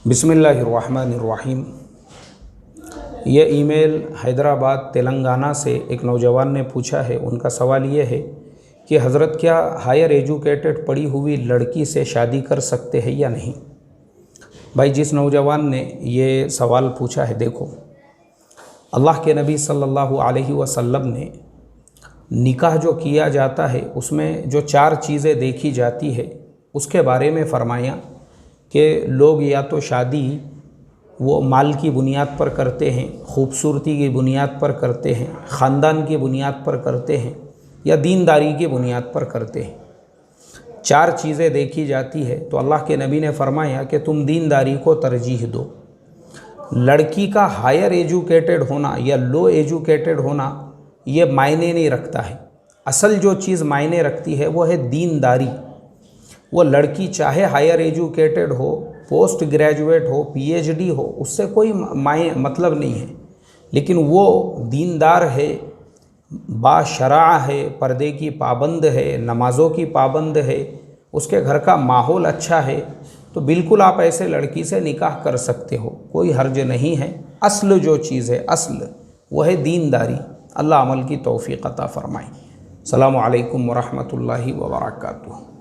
बिस्मिल्लाहिर्रहमानिर्रहीम। ये ईमेल हैदराबाद तेलंगाना से एक नौजवान ने पूछा है। उनका सवाल ये है कि हज़रत क्या हायर एजुकेटेड पढ़ी हुई लड़की से शादी कर सकते हैं या नहीं। भाई, जिस नौजवान ने ये सवाल पूछा है, देखो, अल्लाह के नबी सल्लल्लाहु अलैहि वसल्लम ने निकाह जो किया जाता है उसमें जो 4 चीज़ें देखी जाती है उसके बारे में फ़रमाया कि लोग या तो शादी वो माल की बुनियाद पर करते हैं, खूबसूरती की बुनियाद पर करते हैं, ख़ानदान की बुनियाद पर करते हैं, या दीनदारी की बुनियाद पर करते हैं। 4 चीज़ें देखी जाती है तो अल्लाह के नबी ने फ़रमाया कि तुम दीनदारी को तरजीह दो। लड़की का हायर एजुकेटेड होना या लो एजुकेटेड होना ये मायने नहीं रखता है। असल जो चीज़ मायने रखती है वो है दीनदारी। वो लड़की चाहे हायर एजुकेटेड हो, पोस्ट ग्रेजुएट हो, पीएचडी हो, उससे कोई मतलब नहीं है, लेकिन वो दीनदार है, बाशरा है, पर्दे की पाबंद है, नमाज़ों की पाबंद है, उसके घर का माहौल अच्छा है, तो बिल्कुल आप ऐसे लड़की से निकाह कर सकते हो, कोई हर्ज नहीं है। असल जो चीज़ है, असल वो है दीनदारी। अल्लाह अमल की तौफीक अता फ़रमाए। अस्सलामु अलैकुम वरहमतुल्लाहि व बरकातुहू।